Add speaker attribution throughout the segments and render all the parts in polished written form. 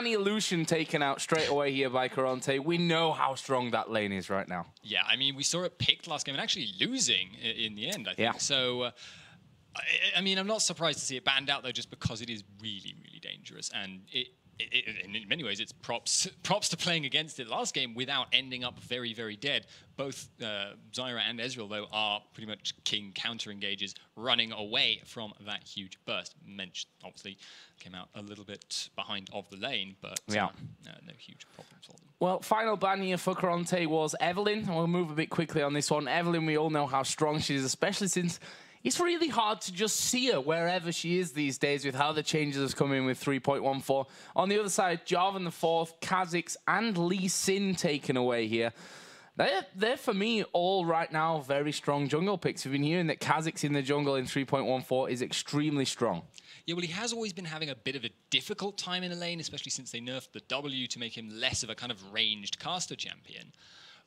Speaker 1: Tiny Illusion taken out straight away here by Karont3. We know how strong that lane is right now.
Speaker 2: Yeah, I mean, we saw it picked last game and actually losing in the end, I think.
Speaker 1: Yeah.
Speaker 2: So, I mean, I'm not surprised to see it banned out, though, just because it is really, really dangerous. And in many ways, it's props to playing against it last game without ending up very, very dead. Both Zyra and Ezreal, though, are pretty much king counter-engages running away from that huge burst. Mensch, obviously, came out a little bit behind of the lane, but no huge problems for them.
Speaker 1: Well, final ban here for Karont3 was Evelynn. We'll move a bit quickly on this one. Evelynn, we all know how strong she is, especially since it's really hard to just see her wherever she is these days with how the changes have come in with 3.14. On the other side, Jarvan the Fourth, Kha'Zix, and Lee Sin taken away here. They're, for me, all right now very strong jungle picks. We've been hearing that Kha'Zix in the jungle in 3.14 is extremely strong.
Speaker 2: Yeah, well, he has always been having a bit of a difficult time in the lane, especially since they nerfed the W to make him less of a kind of ranged caster champion.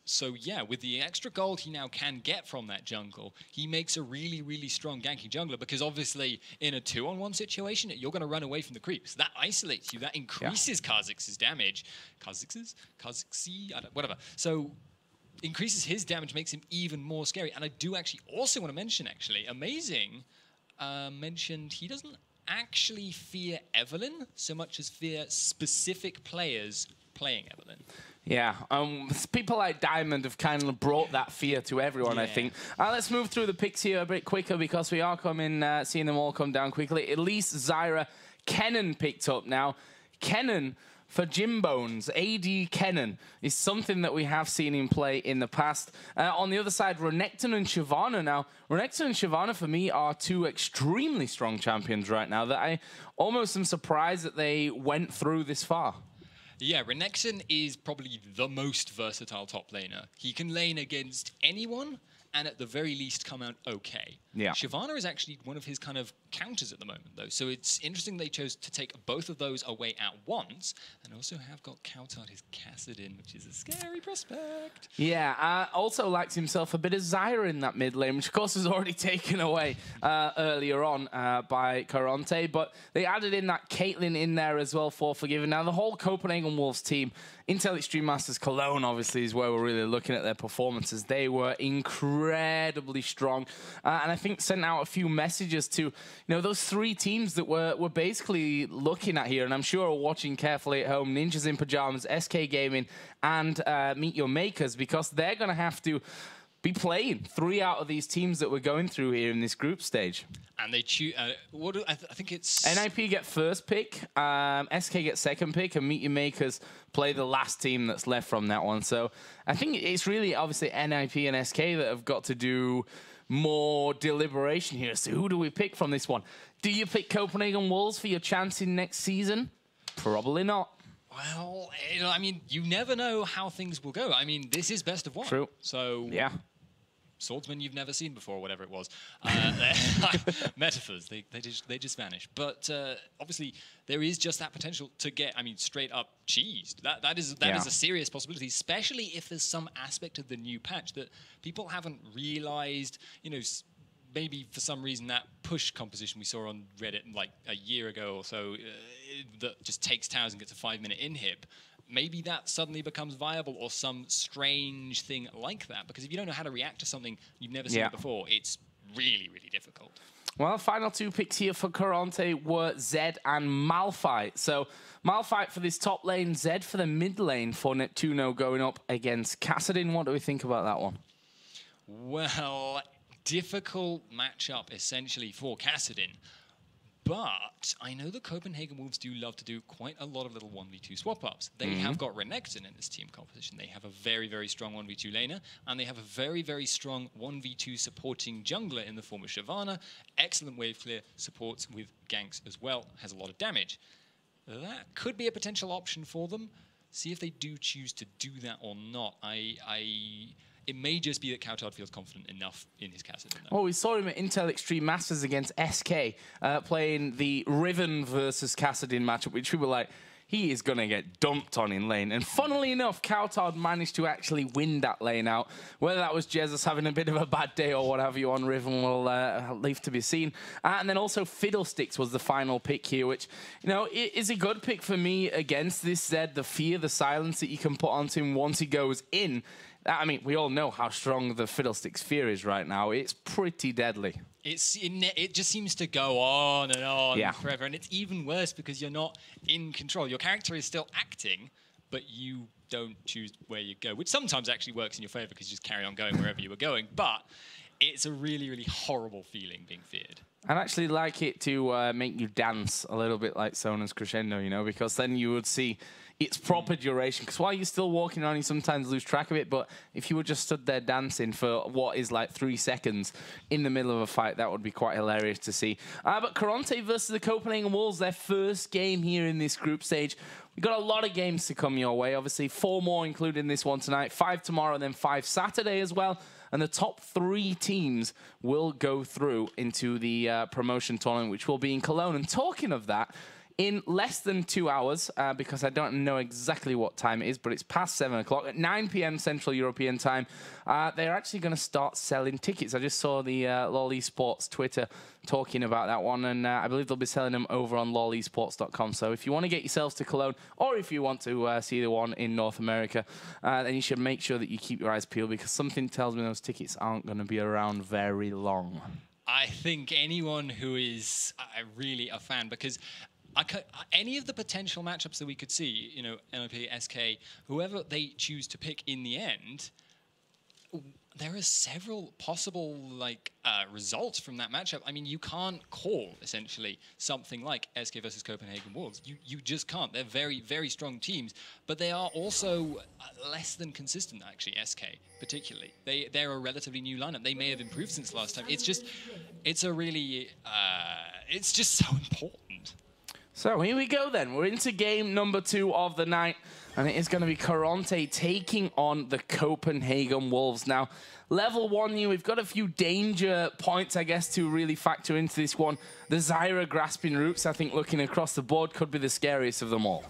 Speaker 2: So yeah, with the extra gold he now can get from that jungle, he makes a really, really strong ganking jungler, because obviously in a 2-on-1 situation, you're going to run away from the creeps. That isolates you, that increases Kha'Zix's damage. Kha'Zix's? Whatever. So increases his damage, makes him even more scary. And I do actually also want to mention, Amazing mentioned he doesn't actually fear Evelynn so much as fear specific players playing Evelynn.
Speaker 1: Yeah, people like Diamond have kind of brought that fear to everyone, I think. Let's move through the picks here a bit quicker because we are coming, seeing them all come down quickly. At least Zyra, Kennen picked up now. Kennen for Jimbones, AD Kennen, is something that we have seen him play in the past. On the other side, Renekton and Shyvana now. Renekton and Shyvana, for me, are two extremely strong champions right now that I almost am surprised that they went through this far.
Speaker 2: Yeah, Renekton is probably the most versatile top laner. He can lane against anyone, and at the very least come out okay.
Speaker 1: Yeah.
Speaker 2: Shyvana is actually one of his kind of counters at the moment, though. So it's interesting they chose to take both of those away at once, and also have got cowTard his Kassadin, which is a scary prospect.
Speaker 1: Yeah, also likes himself a bit of Zyra in that mid lane, which of course was already taken away earlier on by Karont3, but they added in that Caitlyn in there as well for Forgiven. Now the whole Copenhagen Wolves team, Intel Extreme Masters Cologne obviously is where we're really looking at their performances. They were incredibly strong, and I think sent out a few messages to those three teams that we're basically looking at here, and I'm sure are watching carefully at home: Ninjas in Pajamas, SK Gaming, and Meet Your Makers, because they're going to have to be playing 3 out of these teams that we're going through here in this group stage.
Speaker 2: And they choose. I think it's
Speaker 1: NIP get first pick, SK get second pick, and Meet Your Makers play the last team that's left from that one. So I think it's really obviously NIP and SK that have got to do more deliberation here. So who do we pick from this one? Do you pick Copenhagen Wolves for your chance in next season? Probably not.
Speaker 2: Well, I mean, you never know how things will go. I mean, this is best of one.
Speaker 1: True.
Speaker 2: So
Speaker 1: yeah.
Speaker 2: Swordsman you've never seen before, whatever it was. Metaphors, they just vanish. But obviously, there is just that potential to get, I mean, straight up cheesed. That is a serious possibility, especially if there's some aspect of the new patch that people haven't realized, maybe for some reason that push composition we saw on Reddit like a year ago or so that just takes towers and gets a 5-minute inhib. Maybe that suddenly becomes viable, or some strange thing like that. Because if you don't know how to react to something you've never seen it before, it's really, really difficult.
Speaker 1: Well, final 2 picks here for Karont3 were Zed and Malphite. So Malphite for this top lane, Zed for the mid lane for neptuNo going up against Kassadin. What do we think about that one?
Speaker 2: Well, difficult matchup essentially for Kassadin. But I know the Copenhagen Wolves do love to do quite a lot of little 1v2 swap-ups. They have got Renekton in this team composition. They have a very, very strong 1v2 laner, and they have a very, very strong 1v2 supporting jungler in the form of Shyvana. Excellent wave clear, supports with ganks as well, has a lot of damage. That could be a potential option for them. See if they do choose to do that or not. It may just be that cowTard feels confident enough in his Kassadin.
Speaker 1: Oh, we saw him at Intel Extreme Masters against SK, playing the Riven versus Kassadin matchup, which we were like, he is going to get dumped on in lane. And funnily enough, cowTard managed to actually win that lane out. Whether that was Jesus having a bit of a bad day or what have you on Riven will leave to be seen. And then also Fiddlesticks was the final pick here, which, you know, is a good pick for me against this Zed. The fear, the silence that you can put onto him once he goes in. I mean, we all know how strong the Fiddlesticks fear is right now. It's pretty deadly.
Speaker 2: It just seems to go on and on forever. And it's even worse because you're not in control. Your character is still acting, but you don't choose where you go, which sometimes actually works in your favor because you just carry on going wherever you were going. But it's a really, really horrible feeling being feared.
Speaker 1: I'd actually like it to make you dance a little bit like Sona's Crescendo, you know, because then you would see its proper duration. Because while you're still walking around, you sometimes lose track of it. But if you were just stood there dancing for what is like 3 seconds in the middle of a fight, that would be quite hilarious to see. But Karont3 versus the Copenhagen Wolves, their first game here in this group stage. We've got a lot of games to come your way. Obviously, 4 more, including this one tonight, 5 tomorrow, and then 5 Saturday as well. And the top 3 teams will go through into the promotion tournament, which will be in Cologne. And talking of that, in less than 2 hours, because I don't know exactly what time it is, but it's past 7 o'clock, at 9 p.m. Central European time, they're actually going to start selling tickets. I just saw the LoL Esports Twitter talking about that one, and I believe they'll be selling them over on lolesports.com. So if you want to get yourselves to Cologne, or if you want to see the one in North America, then you should make sure that you keep your eyes peeled, because something tells me those tickets aren't going to be around very long.
Speaker 2: I think anyone who is really a fan, because any of the potential matchups that we could see, you know, NOP, SK, whoever they choose to pick in the end, there are several possible results from that matchup. I mean, you can't call essentially something like SK versus Copenhagen Wolves. You just can't. They're very, very strong teams, but they are also less than consistent. Actually, SK particularly, they're a relatively new lineup. They may have improved since last time. It's just so important.
Speaker 1: So here we go then. We're into game number 2 of the night, and it is going to be Karont3 taking on the Copenhagen Wolves. Now, level 1 here, we've got a few danger points, I guess, to really factor into this one. The Zyra grasping roots, I think, looking across the board, could be the scariest of them all.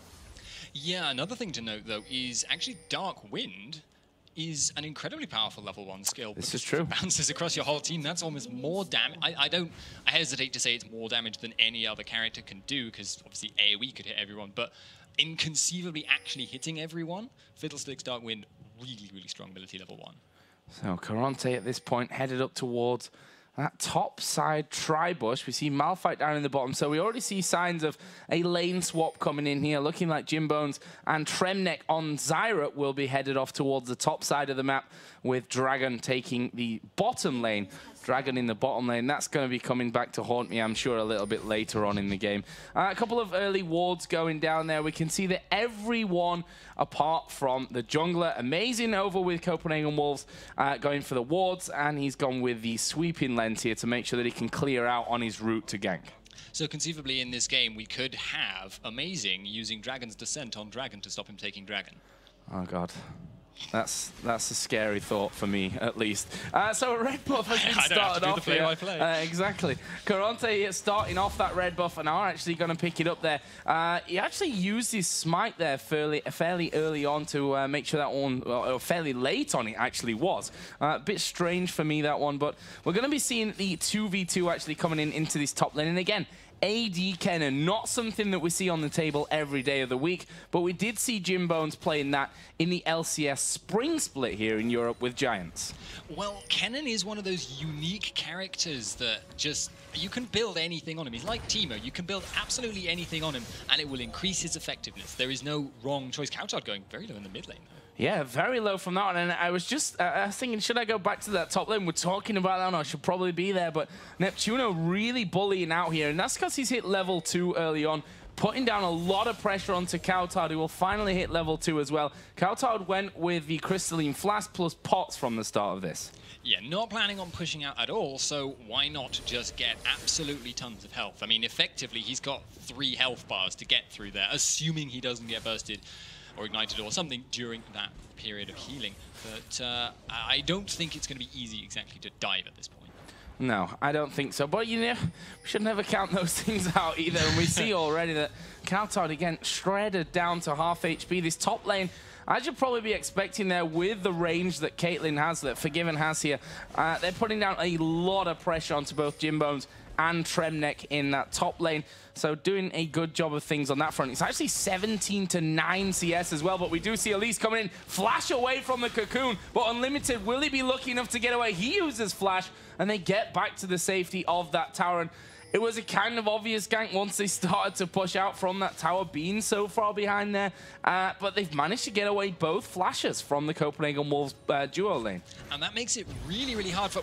Speaker 2: Yeah, another thing to note, though, is actually Dark Wind is an incredibly powerful level 1 skill.
Speaker 1: This is true.
Speaker 2: It bounces across your whole team. That's almost more damage. I hesitate to say it's more damage than any other character can do, because obviously AoE could hit everyone, but inconceivably actually hitting everyone, Fiddlesticks Dark Wind, really, really strong ability level 1.
Speaker 1: So Karont3 at this point headed up towards that top side tri-bush. We see Malphite down in the bottom. So we already see signs of a lane swap coming in here, looking like Jimbones and Tremnek on Zyra will be headed off towards the top side of the map, with Dragon taking the bottom lane. Dragon in the bottom lane. That's going to be coming back to haunt me, I'm sure, a little bit later on in the game. A couple of early wards going down there. We can see that everyone, apart from the jungler, amazing over with Copenhagen Wolves, going for the wards, and he's gone with the sweeping lens here to make sure that he can clear out on his route to gank.
Speaker 2: So conceivably in this game, we could have Amazing using Dragon's Descent on Dragon to stop him taking Dragon.
Speaker 1: Oh, God. That's a scary thought for me, at least. So a red buff has been started off here. Exactly. Karont3 starting off that red buff and are actually going to pick it up there. He actually used his smite there fairly early on to make sure that one, or fairly late on it actually was. A bit strange for me, that one, but we're going to be seeing the 2v2 actually coming into this top lane. And again, AD Cannon, not something that we see on the table every day of the week, but we did see Jimbones playing that in the LCS Spring split here in Europe with Giants.
Speaker 2: Well, Cannon is one of those unique characters that just, you can build anything on him. He's like Teemo, you can build absolutely anything on him and it will increase his effectiveness. There is no wrong choice. cowTard going very low in the mid lane though.
Speaker 1: Yeah, very low from that one. And I was just thinking, should I go back to that top lane? We're talking about that, and I should probably be there. But neptuNo really bullying out here. And that's because he's hit level 2 early on, putting down a lot of pressure onto cowTard, who will finally hit level 2 as well. cowTard went with the Crystalline Flask plus pots from the start of this.
Speaker 2: Yeah, not planning on pushing out at all, so why not just get absolutely tons of health? I mean, effectively, he's got 3 health bars to get through there, assuming he doesn't get bursted or ignited or something during that period of healing. But I don't think it's going to be easy exactly to dive at this point.
Speaker 1: No, I don't think so. But you know, we should never count those things out either. And we see already that cowTard again shredded down to half HP. This top lane, as you'd probably be expecting there with the range that Caitlyn has, that Forgiven has here, they're putting down a lot of pressure onto both Jimbones and Tremnek in that top lane. So doing a good job of things on that front. It's actually 17-9 CS as well, but we do see Elise coming in, flash away from the cocoon, but Unlimited, will he be lucky enough to get away? He uses flash, and they get back to the safety of that tower. And it was a kind of obvious gank once they started to push out from that tower being so far behind there, but they've managed to get away both flashes from the Copenhagen Wolves duo lane.
Speaker 2: And that makes it really, really hard for...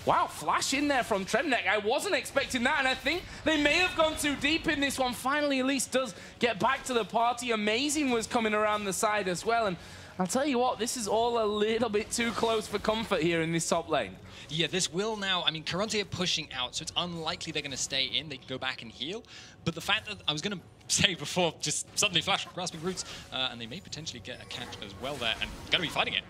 Speaker 1: Wow, flash in there from Tremnek. I wasn't expecting that, and I think they may have gone too deep in this one. Finally, Elise does get back to the party. Amazing was coming around the side as well, and I'll tell you what, this is all a little bit too close for comfort here in this top lane.
Speaker 2: Yeah, this will now... I mean, Karont3 are pushing out, so it's unlikely they're going to stay in. They can go back and heal. But the fact that I was going to say before, just suddenly flash, grasping roots, and they may potentially get a catch as well there, and going to be fighting it.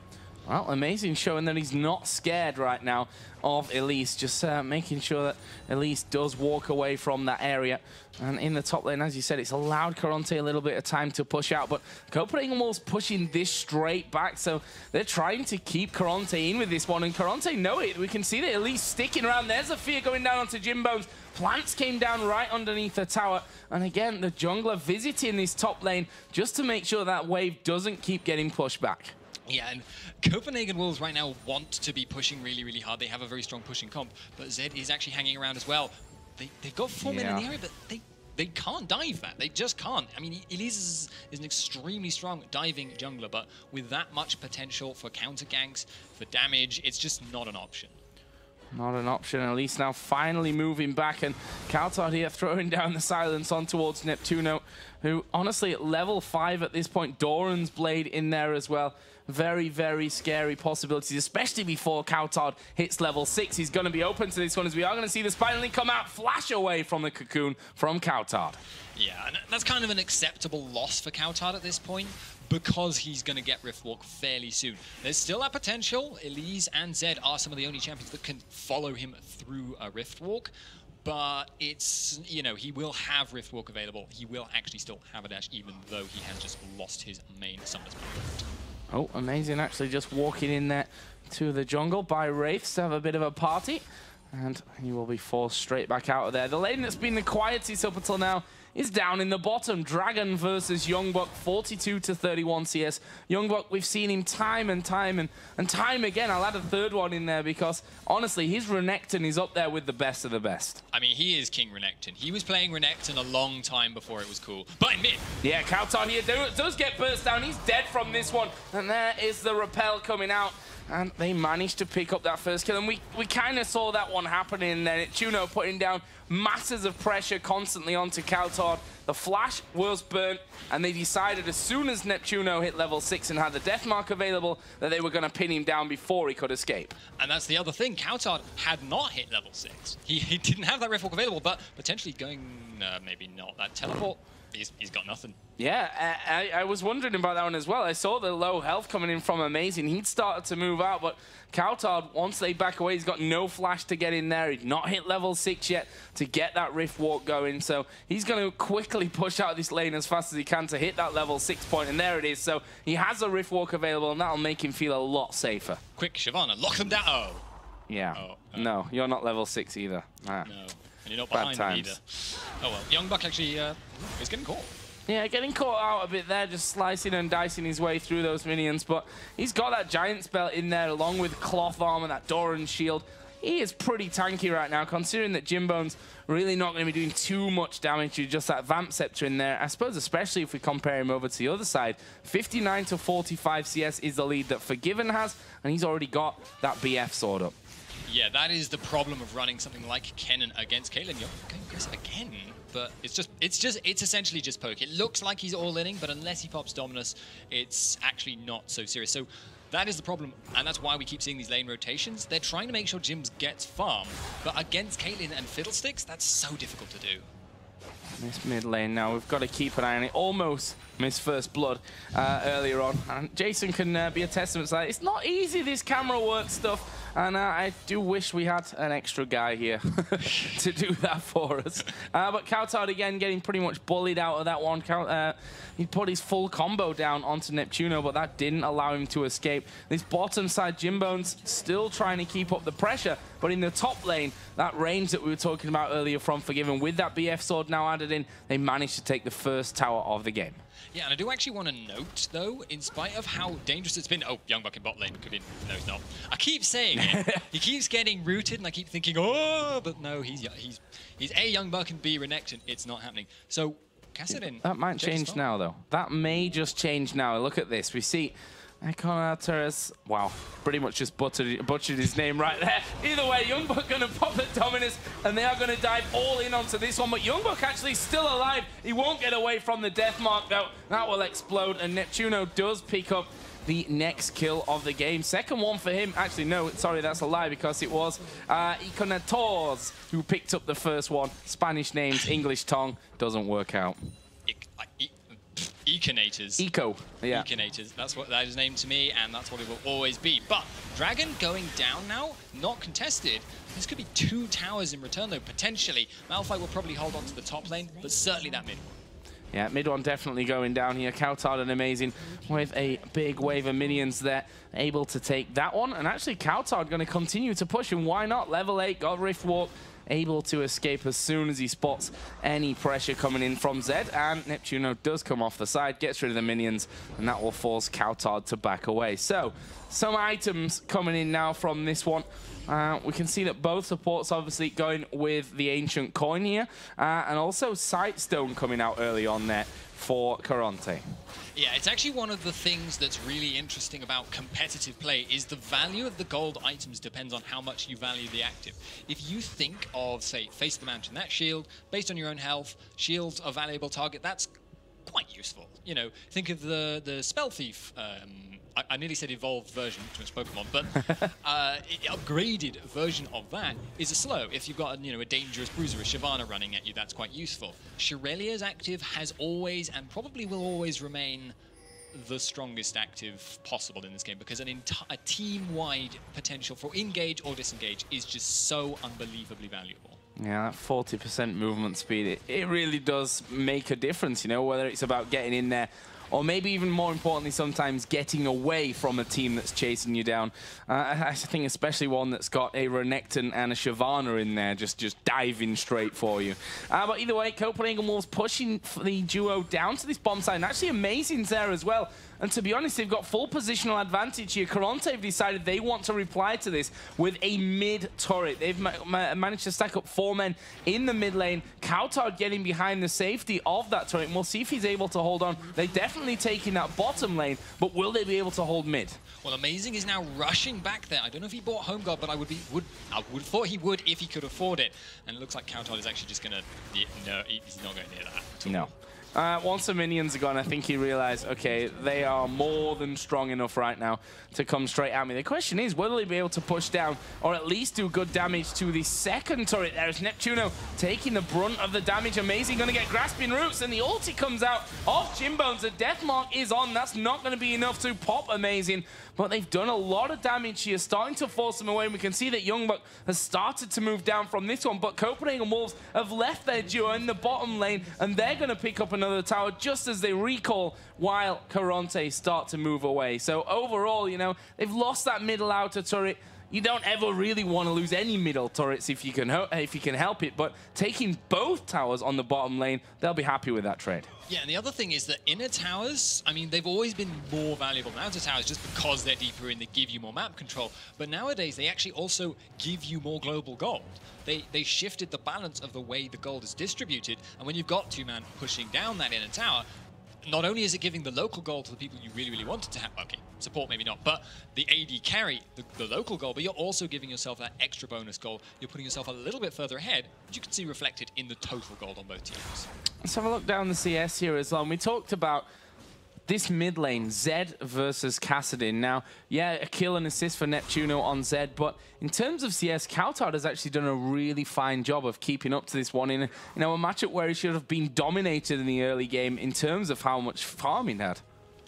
Speaker 1: Well, amazing showing that he's not scared right now of Elise, just making sure that Elise does walk away from that area. And in the top lane, as you said, it's allowed Karont3 a little bit of time to push out, but Copenhagen Wolves pushing this straight back, so they're trying to keep Karont3 in with this one, and Karont3 know it. We can see that Elise sticking around. There's a fear going down onto Jimbones. Plants came down right underneath the tower, and again, the jungler visiting this top lane just to make sure that wave doesn't keep getting pushed back.
Speaker 2: Yeah, and Copenhagen Wolves right now want to be pushing really, really hard. They have a very strong pushing comp, but Zed is actually hanging around as well. They've got 4 men in the area, but they can't dive that. They just can't. I mean, Elise is an extremely strong diving jungler, but with that much potential for counter ganks, for damage, it's just not an option.
Speaker 1: Not an option. Elise now finally moving back, and cowTard here throwing down the silence on towards neptuNo, who honestly at level 5 at this point, Doran's Blade in there as well. Very, very scary possibilities, especially before cowTard hits level 6. He's going to be open to this one, as we are going to see the Spider Link come out, flash away from the cocoon from cowTard.
Speaker 2: Yeah, and that's kind of an acceptable loss for cowTard at this point, because he's going to get Riftwalk fairly soon. There's still that potential. Elise and Zed are some of the only champions that can follow him through a Riftwalk. But it's, you know, he will have Riftwalk available. He will actually still have a dash, even though he has just lost his main Summoner's Rift.
Speaker 1: Oh, amazing. Actually just walking in there to the jungle by Wraiths to have a bit of a party. And he will be forced straight back out of there. The lane that's been the quietest up until now is down in the bottom. Dragon versus YoungBuck, 42-31 CS. YoungBuck, we've seen him time and time again. I'll add a third one in there because, honestly, his Renekton is up there with the best of the best. I
Speaker 2: mean, he is King Renekton. He was playing Renekton a long time before it was cool. But in mid.
Speaker 1: Yeah, cowTard here does get burst down. He's dead from this one. And there is the rappel coming out. And they managed to pick up that first kill. And we kind of saw that one happening there. neptuNo putting down masses of pressure constantly onto cowTard. The flash was burnt, and they decided as soon as neptuNo hit level 6 and had the death mark available that they were going to pin him down before he could escape.
Speaker 2: And that's the other thing. cowTard had not hit level 6. He didn't have that Riftwalk available, but potentially going, maybe not that teleport. He's got nothing.
Speaker 1: Yeah, I was wondering about that one as well. I saw the low health coming in from Amazing. He'd started to move out, but cowTard, once they back away, he's got no flash to get in there. He'd not hit level 6 yet to get that Rift Walk going. So he's going to quickly push out this lane as fast as he can to hit that level 6 point, and there it is. So he has a Rift Walk available, and that'll make him feel a lot safer.
Speaker 2: Quick, Shyvana, lock them down. Oh.
Speaker 1: Yeah. No, you're not level 6 either.
Speaker 2: No. And you're not behind him either. Oh well, YoungBuck actually is getting caught.
Speaker 1: Yeah, getting caught out a bit there, just slicing and dicing his way through those minions, but he's got that Giant's Belt in there along with Cloth Armor, that Doran Shield. He is pretty tanky right now, considering that Jimbone's really not going to be doing too much damage with just that Vamp Scepter in there. I suppose especially if we compare him over to the other side. 59-45 CS is the lead that Forgiven has, and he's already got that BF sword up.
Speaker 2: Yeah, that is the problem of running something like Kennen against Caitlyn. You're going aggressive again, but it's essentially just poke. It looks like he's all-inning, but unless he pops Dominus, it's actually not so serious. So that is the problem, and that's why we keep seeing these lane rotations. They're trying to make sure Jims gets farm, but against Caitlyn and Fiddlesticks, that's so difficult to do.
Speaker 1: This mid lane now, we've got to keep an eye on it. Almost missed first blood earlier on, and Jason can be a testament to that. It's not easy, this camera work stuff. And I do wish we had an extra guy here to do that for us. But cowTard again getting pretty much bullied out of that one. He put his full combo down onto neptuNo, but that didn't allow him to escape. This bottom side, Jimbone's still trying to keep up the pressure, but in the top lane, that range that we were talking about earlier from Forgiven, with that BF sword now added in, they managed to take the first tower of the game.
Speaker 2: Yeah, and I do actually want to note, though, in spite of how dangerous it's been... Oh, YoungBuck in bot lane. Could be... No, he's not. I keep saying it. He keeps getting rooted, and I keep thinking, oh, but no, he's A, YoungBuck, and B, Renekton. It's not happening. So, Kassadin...
Speaker 1: That might change now, though. That may just change now. Look at this. We see... Econatorz, wow, pretty much just butchered his name right there. Either way, YoungBuck going to pop the Dominus, and they are going to dive all in onto this one. But YoungBuck actually still alive. He won't get away from the death mark, though. That will explode, and neptuNo does pick up the next kill of the game. Second one for him. Actually, no, sorry, that's a lie, because it was Econatorz who picked up the first one. Spanish names, English tongue, doesn't work out.
Speaker 2: Econatorz.
Speaker 1: Yeah.
Speaker 2: Econatorz. That's what that is named to me, and that's what it will always be. But Dragon going down now, not contested. This could be 2 towers in return, though, potentially. Malphite will probably hold on to the top lane, but certainly that mid one.
Speaker 1: Yeah, mid one definitely going down here. cowTard and Amazing with a big wave of minions there, able to take that one. And actually, cowTard going to continue to push, and why not? Level 8, got Rift Walk, able to escape as soon as he spots any pressure coming in from Zed, and neptuNo does come off the side, gets rid of the minions, and that will force cowTard to back away. So, some items coming in now from this one. We can see that both supports obviously going with the Ancient Coin here, and also Sightstone coming out early on there for Karont3.
Speaker 2: Yeah, it's actually one of the things that's really interesting about competitive play is the value of the gold items depends on how much you value the active. If you think of, say, Face of the Mountain, that shield, based on your own health, shields a valuable target, that's quite useful. You know, think of the Spell Thief, I nearly said evolved version, too much Pokemon, but upgraded version of that is a slow. If you've got a dangerous bruiser, a Shyvana running at you, that's quite useful. Shirelia's active has always and probably will always remain the strongest active possible in this game, because a team-wide potential for engage or disengage is just so unbelievably valuable.
Speaker 1: Yeah, that 40% movement speed, it really does make a difference, you know, whether it's about getting in there or maybe even more importantly, sometimes getting away from a team that's chasing you down. I think especially one that's got a Renekton and a Shyvana in there, just diving straight for you. But either way, Copenhagen Wolves pushing the duo down to this bomb side, and actually Amazing's there as well. And to be honest, they've got full positional advantage here. Karont3 have decided they want to reply to this with a mid turret. They've managed to stack up 4 men in the mid lane. cowTard getting behind the safety of that turret, and we'll see if he's able to hold on. They're definitely taking that bottom lane, but will they be able to hold mid?
Speaker 2: Well, Amazing is now rushing back there. I don't know if he bought Home Guard, but I would have thought he would if he could afford it. And it looks like cowTard is actually just going to... No, he's not going near that.
Speaker 1: No. Once the minions are gone, I think he realized, okay, they are more than strong enough right now to come straight at me. The question is, will they be able to push down or at least do good damage to the second turret? There's neptuNo taking the brunt of the damage. Amazing going to get Grasping Roots, and the ulti comes out of Jimbones. The death mark is on. That's not going to be enough to pop Amazing, but they've done a lot of damage here, starting to force them away. And we can see that YoungBuck has started to move down from this one, but Copenhagen Wolves have left their duo in the bottom lane, and they're going to pick up another tower just as they recall while Karont3 start to move away. So overall, you know, they've lost that middle outer turret. You don't ever really want to lose any middle turrets if you can help it, but taking both towers on the bottom lane, they'll be happy with that trade.
Speaker 2: Yeah, and the other thing is that inner towers, I mean, they've always been more valuable than outer towers just because they're deeper and they give you more map control. But nowadays, they actually also give you more global gold. They shifted the balance of the way the gold is distributed, and when you've got 2 man pushing down that inner tower, not only is it giving the local gold to the people you really, really wanted to have, okay, support maybe not, but the AD carry the local gold, but you're also giving yourself that extra bonus gold. You're putting yourself a little bit further ahead, which you can see reflected in the total gold on both teams.
Speaker 1: Let's have a look down the CS here as well. And we talked about this mid lane, Zed versus Kassadin. Now, yeah, a kill and assist for neptuNo on Zed, but in terms of CS, cowTard has actually done a really fine job of keeping up to this one in a matchup where he should have been dominated in the early game in terms of how much farming he had.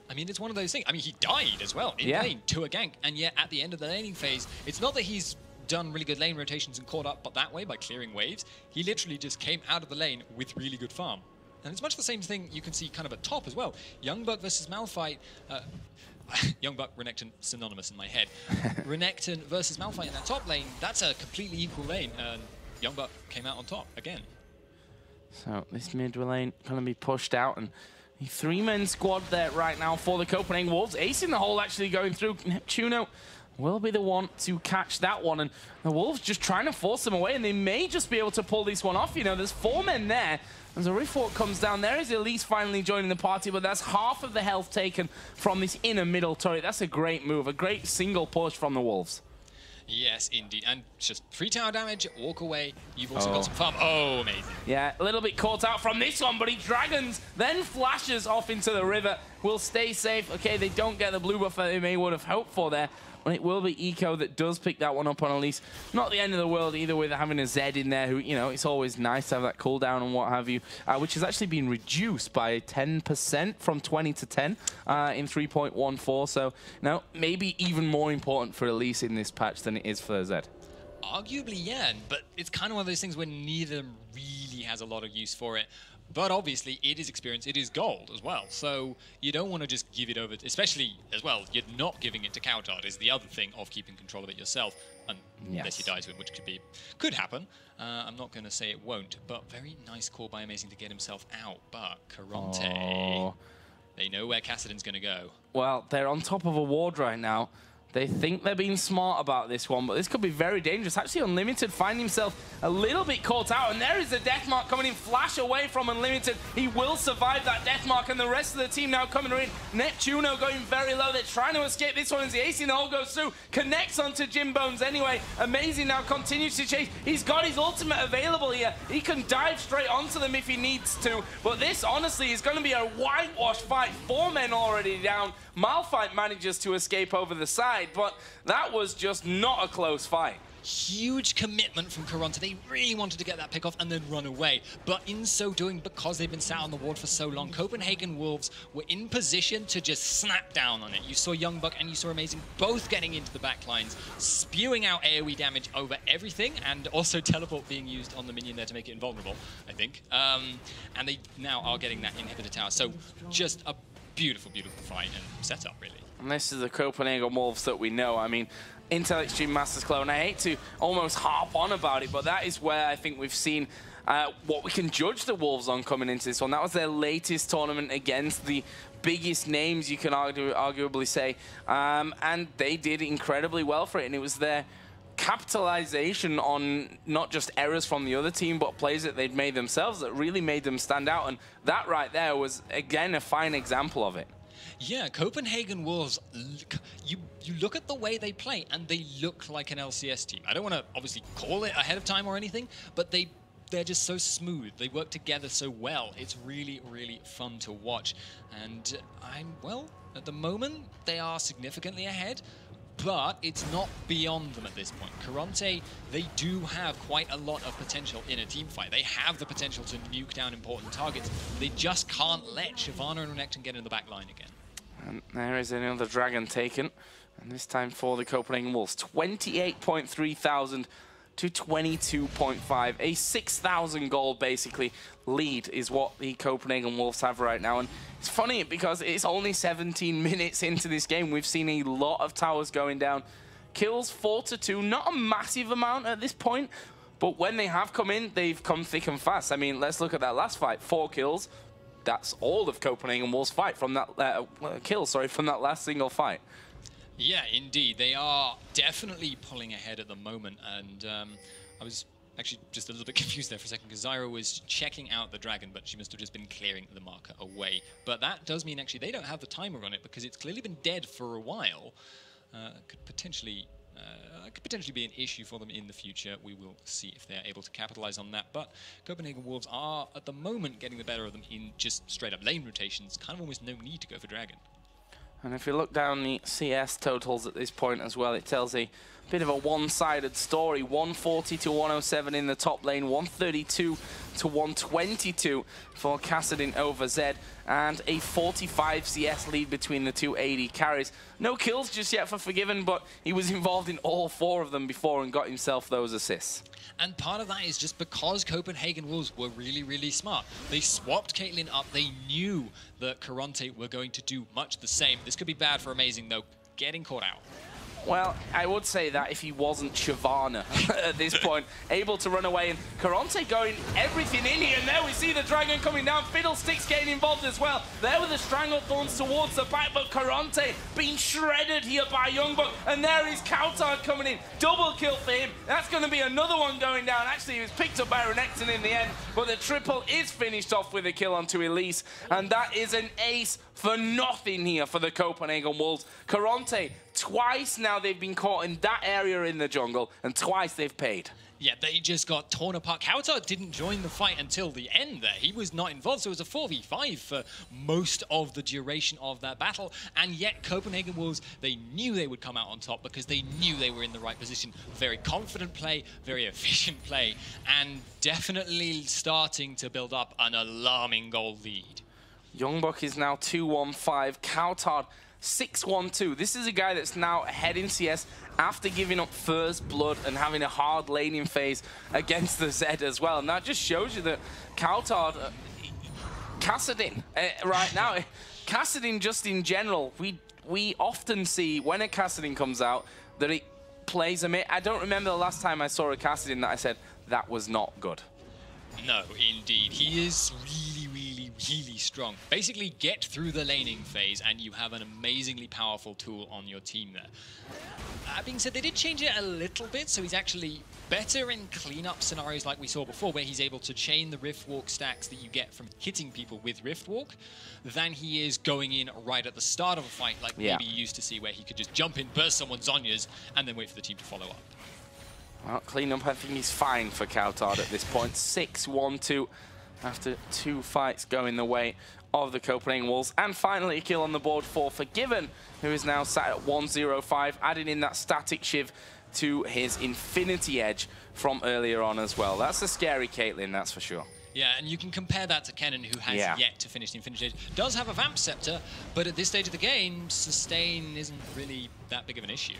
Speaker 2: I mean, it's one of those things. I mean, he died as well in lane to a gank, and yet at the end of the laning phase, it's not that he's done really good lane rotations and caught up, but that way by clearing waves, he literally just came out of the lane with really good farm. And it's much the same thing you can see kind of at top as well. YoungBuck versus Malphite. YoungBuck, Renekton, synonymous in my head. Renekton versus Malphite in that top lane, that's a completely equal lane, and YoungBuck came out on top again.
Speaker 1: So this mid lane going to be pushed out, and the three-man squad there right now for the Copenhagen Wolves. Ace in the hole actually going through. neptuNo will be the one to catch that one, and the Wolves just trying to force them away, and they may just be able to pull this one off. You know, there's 4 men there. As a Riftwalk comes down, there is Elise finally joining the party, but that's half of the health taken from this inner middle turret. That's a great move, a great single push from the Wolves.
Speaker 2: Yes, indeed. And just 3 tower damage, walk away. You've also got some farm. Oh, amazing.
Speaker 1: Yeah, a little bit caught out from this one, but he dragons, then flashes off into the river. Will stay safe. Okay, they don't get the blue buff that they may would have hoped for there. But it will be Eco that does pick that one up on Elise. Not the end of the world either with having a Zed in there who, you know, it's always nice to have that cooldown and what have you, which has actually been reduced by 10% from 20 to 10 in 3.14. So, no, maybe even more important for Elise in this patch than it is for Zed.
Speaker 2: Arguably, yeah, but it's kind of one of those things where neither really has a lot of use for it. But obviously, it is experience, it is gold as well. So you don't want to just give it over, especially as well, you're not giving it to cowTard is the other thing of keeping control of it yourself. Unless he dies with, which could happen. I'm not going to say it won't, but very nice call by Amazing to get himself out. But Karont3, they know where Kassadin's going to go.
Speaker 1: Well, they're on top of a ward right now. They think they're being smart about this one, but this could be very dangerous. Actually, Unlimited find himself a little bit caught out, and there is a death mark coming in. Flash away from Unlimited. He will survive that death mark, and the rest of the team now coming in. neptuNo going very low. They're trying to escape this one as the ace in the hole goes through. Connects onto Jim Bones anyway. Amazing now continues to chase. He's got his ultimate available here. He can dive straight onto them if he needs to, but this honestly is going to be a whitewash fight. 4 men already down. Malphite manages to escape over the side, but that was just not a close fight.
Speaker 2: Huge commitment from Karont3. They really wanted to get that pick off and then run away. But in so doing, because they've been sat on the ward for so long, Copenhagen Wolves were in position to just snap down on it. You saw YoungBuck and you saw Amazing both getting into the back lines, spewing out AoE damage over everything, and also teleport being used on the minion there to make it invulnerable, I think. And they now are getting that inhibitor tower. So just a beautiful, beautiful fight and setup, really.
Speaker 1: And this is the Copenhagen Wolves that we know. I mean, Intel Extreme Masters clone, I hate to almost harp on about it, but that is where I think we've seen what we can judge the Wolves on coming into this one. That was their latest tournament against the biggest names, you can arguably say, and they did incredibly well for it, and it was their capitalization on not just errors from the other team, but plays that they'd made themselves that really made them stand out, and that right there was, again, a fine example of it.
Speaker 2: Yeah, Copenhagen Wolves, you look at the way they play, and they look like an LCS team. I don't want to obviously call it ahead of time or anything, but they're just so smooth. They work together so well. It's really, really fun to watch. And well, at the moment, they are significantly ahead, but it's not beyond them at this point. Karont3, they do have quite a lot of potential in a team fight. They have the potential to nuke down important targets. They just can't let Shyvana and Renekton get in the back line again.
Speaker 1: And there is another dragon taken, and this time for the Copenhagen Wolves. 28.3 thousand to 22.5. A 6,000 gold, basically, lead is what the Copenhagen Wolves have right now. And it's funny because it's only 17 minutes into this game. We've seen a lot of towers going down. Kills 4-2, not a massive amount at this point, but when they have come in, they've come thick and fast. I mean, let's look at that last fight. 4 kills. That's all of Copenhagen Wolves' fight from that from that last single fight.
Speaker 2: Yeah, indeed. They are definitely pulling ahead at the moment, and I was actually just a little bit confused there for a second because Zyra was checking out the dragon, but she must have just been clearing the marker away. But that does mean actually they don't have the timer on it because it's clearly been dead for a while. Could potentially be an issue for them in the future. We will see if they're able to capitalize on that. But Copenhagen Wolves are, at the moment, getting the better of them in just straight-up lane rotations. Kind of almost no need to go for Dragon.
Speaker 1: And if you look down the CS totals at this point as well, it tells a bit of a one-sided story. 140 to 107 in the top lane, 132 to 122 for Kassadin over Zed. and a 45 CS lead between the two AD carries. No kills just yet for Forgiven, but he was involved in all 4 of them before and got himself those assists.
Speaker 2: And part of that is just because Copenhagen Wolves were really, really smart. They swapped Caitlyn up. They knew that Karont3 were going to do much the same. This could be bad for Amazing, though, getting caught out.
Speaker 1: Well, I would say that if he wasn't Shyvana at this point, able to run away, and Karont3 going everything in here, and there we see the Dragon coming down, Fiddlesticks getting involved as well. There were the Stranglethorns towards the back, but Karont3 being shredded here by YoungBuck, and there is cowTard coming in. Double kill for him. That's going to be another one going down. Actually, he was picked up by Renekton in the end, but the triple is finished off with a kill onto Elise, and that is an ace for nothing here for the Copenhagen Wolves. Karont3, twice now they've been caught in that area in the jungle, and twice they've paid.
Speaker 2: Yeah, they just got torn apart. cowTard didn't join the fight until the end there. He was not involved, so it was a 4v5 for most of the duration of that battle. And yet Copenhagen Wolves, they knew they would come out on top because they knew they were in the right position. Very confident play, very efficient play, and definitely starting to build up an alarming goal lead.
Speaker 1: YoungBuck is now 2-1-5. cowTard 6-1-2. This is a guy that's now ahead in CS after giving up first blood and having a hard laning phase against the Zed as well. And that just shows you that cowTard, Kassadin, right now, Kassadin just in general, we often see when a Kassadin comes out that it plays a mid. I don't remember the last time I saw a Kassadin that I said, that was not good.
Speaker 2: No, indeed. He is really strong. Basically, get through the laning phase and you have an amazingly powerful tool on your team there. That being said, they did change it a little bit, so he's actually better in cleanup scenarios like we saw before, where he's able to chain the Riftwalk stacks that you get from hitting people with Riftwalk, than he is going in right at the start of a fight like maybe you used to see, where he could just jump in, burst someone's Zhonya's, and then wait for the team to follow up.
Speaker 1: Well, cleanup, I think he's fine for cowTard at this point. 6-1-2 after 2 fights going the way of the Copenhagen Wolves. And finally, a kill on the board for Forgiven, who is now sat at 1-0-5, adding in that static shiv to his Infinity Edge from earlier on as well. That's a scary Caitlyn, that's for sure.
Speaker 2: Yeah, and you can compare that to Kennen, who has yet to finish the Infinity Edge. Does have a Vamp Scepter, but at this stage of the game, sustain isn't really that big of an issue.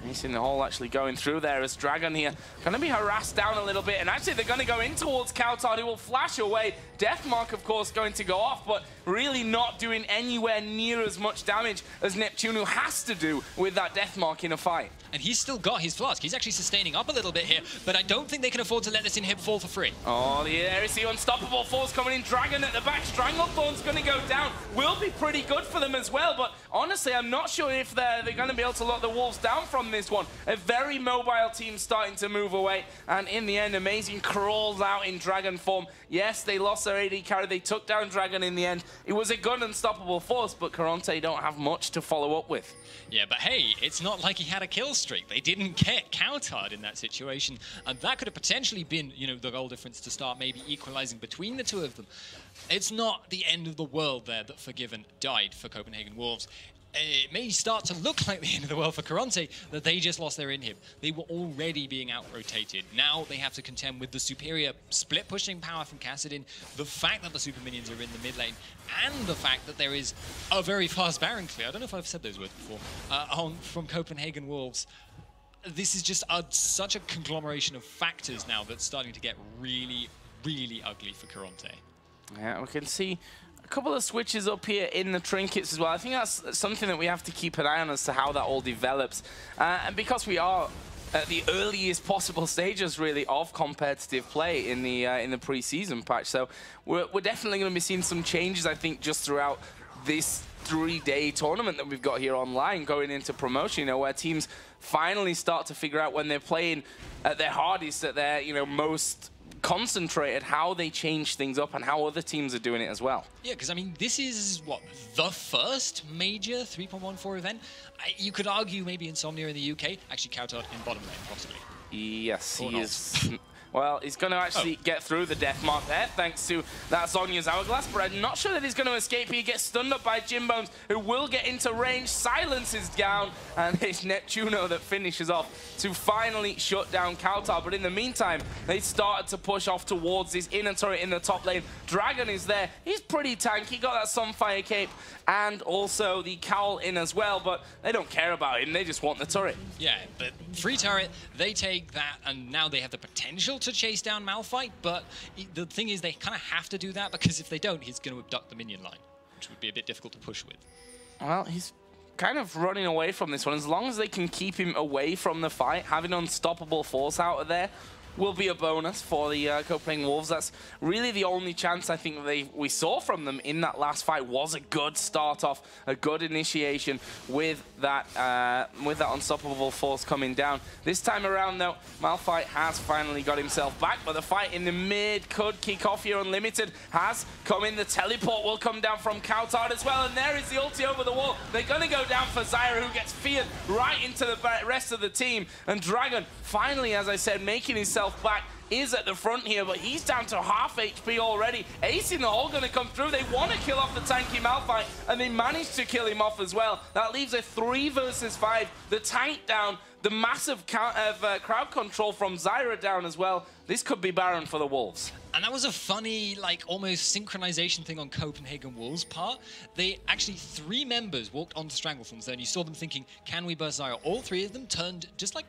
Speaker 1: He's in the hole actually going through there as Dragon here going to be harassed down a little bit, and actually they're going to go in towards cowTard, who will flash away. Deathmark, of course, going to go off, but really not doing anywhere near as much damage as neptuNo has to do with that Deathmark in a fight.
Speaker 2: And he's still got his flask. He's actually sustaining up a little bit here, but I don't think they can afford to let this inhib fall for free.
Speaker 1: Oh, there is the unstoppable force coming in. Dragon at the back. Stranglethorn's going to go down. Will be pretty good for them as well, but honestly, I'm not sure if they're going to be able to lock the Wolves down from this one. A very mobile team starting to move away, and in the end, Amazing crawls out in Dragon form. Yes, they lost their AD carry. They took down Dragon in the end. It was a good unstoppable force, but Karont3 don't have much to follow up with.
Speaker 2: Yeah, but hey, it's not like he had a kill streak. They didn't get cowTard in that situation, and that could have potentially been, you know, the goal difference to start maybe equalizing between the two of them. It's not the end of the world there that Forgiven died for Copenhagen Wolves. It may start to look like the end of the world for Karont3 that they just lost their inhib. They were already being out-rotated. Now they have to contend with the superior split-pushing power from Kassadin, the fact that the super minions are in the mid lane, and the fact that there is a very fast Baron clear. I don't know if I've said those words before. From Copenhagen Wolves. This is just such a conglomeration of factors now that's starting to get really ugly for Karont3.
Speaker 1: Yeah, we can see a couple of switches up here in the trinkets as well. I think that's something that we have to keep an eye on as to how that all develops. And because we are at the earliest possible stages, really, of competitive play in the pre-season patch, so we're definitely going to be seeing some changes, I think, just throughout this 3-day tournament that we've got here online going into promotion, you know, where teams finally start to figure out when they're playing at their hardest, at their, you know, most concentrated, how they change things up and how other teams are doing it as well.
Speaker 2: Yeah, because I mean, this is what, the first major 3.14 event? You could argue maybe Insomnia in the UK, actually cowTard in bottom lane, possibly.
Speaker 1: Yes, he is. Well, he's going to actually get through the death mark there, thanks to that Zhonya's Hourglass, but I'm not sure that he's going to escape. He gets stunned up by Jimbones, who will get into range. Silence is down, and it's neptuNo that finishes off to finally shut down cowTard. But in the meantime, they started to push off towards this inner turret in the top lane. Dragon is there. He's pretty tanky, got that Sunfire cape, and also the cowl in as well, but they don't care about him. They just want the turret.
Speaker 2: Yeah, but free turret, they take that, and now they have the potential to chase down Malphite, but the thing is they kind of have to do that, because if they don't, he's going to abduct the minion line, which would be a bit difficult to push with. Well,
Speaker 1: he's kind of running away from this one. As long as they can keep him away from the fight, having unstoppable force out of there will be a bonus for the Copenhagen Wolves. That's really the only chance I think we saw from them in that last fight. Was a good start off, a good initiation with that unstoppable force coming down. This time around though, Malphite has finally got himself back, but the fight in the mid could kick off here. Unlimited has come in. The teleport will come down from cowTard as well, and there is the ulti over the wall. They're gonna go down for Zyra, who gets feared right into the rest of the team, and Dragon finally, as I said, making himself back, is at the front here, but he's down to half HP already. Ace in the hole going to come through. They want to kill off the tanky Malphite, and they managed to kill him off as well. That leaves a 3 versus 5. The tank down, the massive crowd control from Zyra down as well. This could be Baron for the Wolves.
Speaker 2: And that was a funny, like, almost synchronization thing on Copenhagen Wolves' part. They actually, 3 members walked onto Stranglethorns there, and you saw them thinking, can we burst Zyra? All 3 of them turned just like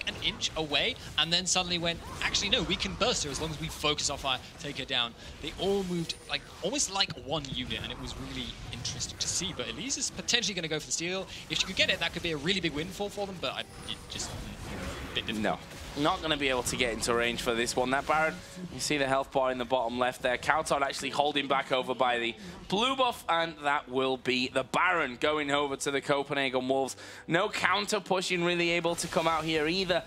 Speaker 2: an inch away, and then suddenly went, actually, no, we can burst her as long as we focus our fire, take her down. They all moved like almost like one unit, and it was really interesting to see. But Elise is potentially going to go for the steal. If she could get it, that could be a really big windfall for them, but just a bit difficult.
Speaker 1: No. Not going to be able to get into range for this one. That Baron, you see the health bar in the bottom left there. cowTard actually holding back over by the blue buff, and that will be the Baron going over to the Copenhagen Wolves. No counter pushing really able to come out here either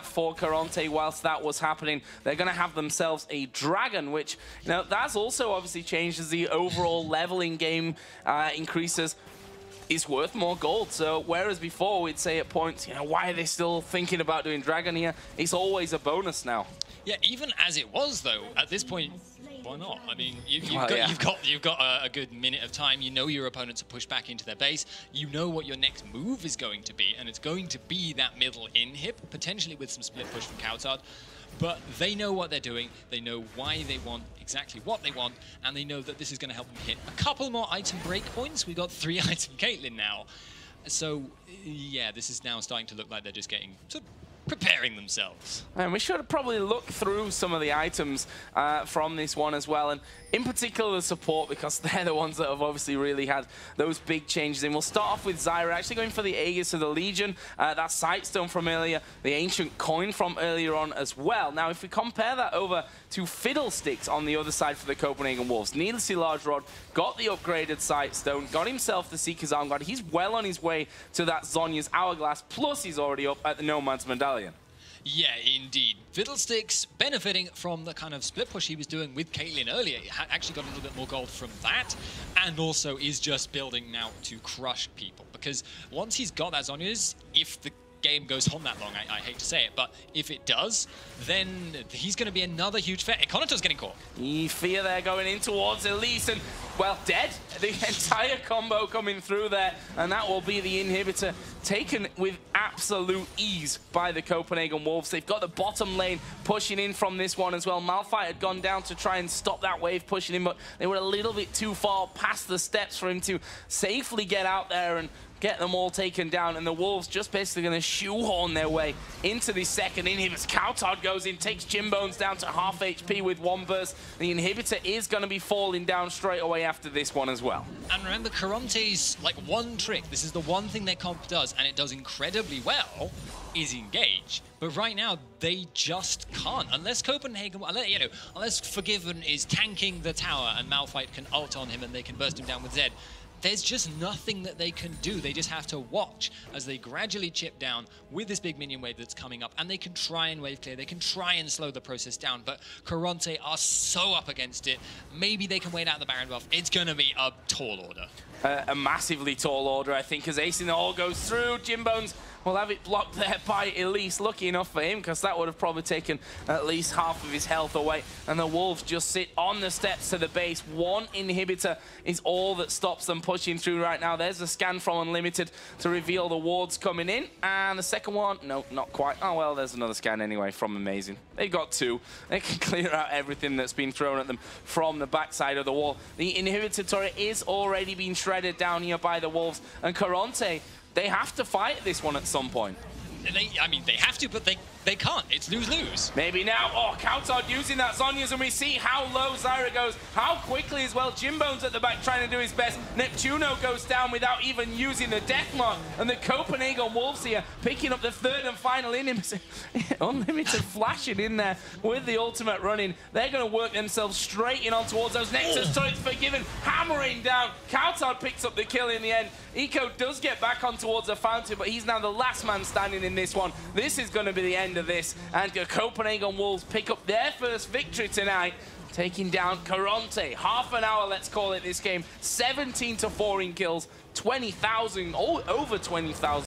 Speaker 1: for Karont3 whilst that was happening. They're going to have themselves a Dragon, which, you know, that's also obviously changed as the overall leveling game increases. Is worth more gold. So whereas before we'd say at points, you know, why are they still thinking about doing Dragon here? It's always a bonus now.
Speaker 2: Yeah, even as it was though, at this point, why not? I mean, you've got a good minute of time. You know your opponents are pushed back into their base. You know what your next move is going to be, and it's going to be that middle inhib, potentially with some split push from cowTard. But they know what they're doing, they know why they want exactly what they want, and they know that this is going to help them hit a couple more item breakpoints. We've got 3 item Caitlyn now. So, yeah, this is now starting to look like they're just getting sort of preparing themselves. And
Speaker 1: we should probably look through some of the items from this one as well, and in particular the support, because they're the ones that have obviously really had those big changes in. We'll start off with Zyra actually going for the Aegis of the Legion, that Sightstone from earlier, the Ancient Coin from earlier on as well. Now if we compare that over to Fiddlesticks on the other side for the Copenhagen Wolves, needlessly large rod, got the upgraded Sightstone, got himself the Seeker's Arm Guard. He's well on his way to that Zhonya's Hourglass, plus he's already up at the Nomad's Medallion.
Speaker 2: Yeah, indeed. Fiddlesticks benefiting from the kind of split push he was doing with Caitlyn earlier. He actually got a little bit more gold from that, and also is just building now to crush people. Because once he's got that Zhonya's, if the game goes on that long, I hate to say it, but if it does, then he's going to be another huge threat. Econatorz getting caught.
Speaker 1: Fear there going in towards Elise, and, well, dead. The entire combo coming through there, and that will be the inhibitor taken with absolute ease by the Copenhagen Wolves. They've got the bottom lane pushing in from this one as well. Malphite had gone down to try and stop that wave pushing in, but they were a little bit too far past the steps for him to safely get out there and get them all taken down, and the Wolves just basically going to shoehorn their way into the second inhibitor. cowTard goes in, takes Jimbones down to half HP with 1 burst. The inhibitor is going to be falling down straight away after this one as well.
Speaker 2: And remember, Karont3's like one trick, this is the one thing their comp does, and it does incredibly well, is engage. But right now, they just can't. Unless Copenhagen, unless Forgiven is tanking the tower and Malphite can ult on him and they can burst him down with Zed, there's just nothing that they can do. They just have to watch as they gradually chip down with this big minion wave that's coming up, and they can try and wave clear, they can try and slow the process down, but Karont3 are so up against it. Maybe they can wait out the Baron buff. It's going to be a tall order.
Speaker 1: a massively tall order, I think, as Ace in the Hole goes through. Jimbones will have it blocked there by Elise. Lucky enough for him, because that would have probably taken at least half of his health away. And the Wolves just sit on the steps to the base. One inhibitor is all that stops them pushing through right now. There's a scan from Unlimited to reveal the wards coming in. And the second one, no, not quite. Oh, well, there's another scan anyway from Amazing. They got two. They can clear out everything that's been thrown at them from the backside of the wall. The inhibitor turret is already being shredded down here by the Wolves. And Karont3, they have to fight this one at some point.
Speaker 2: I mean, they have to, but they can't. It's lose-lose.
Speaker 1: Maybe now. Oh, cowTard using that Zhonya's, and we see how low Zyra goes, how quickly as well. Jimbone's at the back trying to do his best. neptuNo goes down without even using the deathmark, and the Copenhagen Wolves here picking up the third and final innings. Unlimited flashing in there with the ultimate running. They're going to work themselves straight in on towards those Nexus turrets. Forgiven, hammering down. cowTard picks up the kill in the end. Eco does get back on towards the fountain, but he's now the last man standing in this one. This is going to be the end of this, and the Copenhagen Wolves pick up their first victory tonight, taking down Karont3. Half an hour, let's call it, this game. 17-4 in kills, 20,000, over 20,000.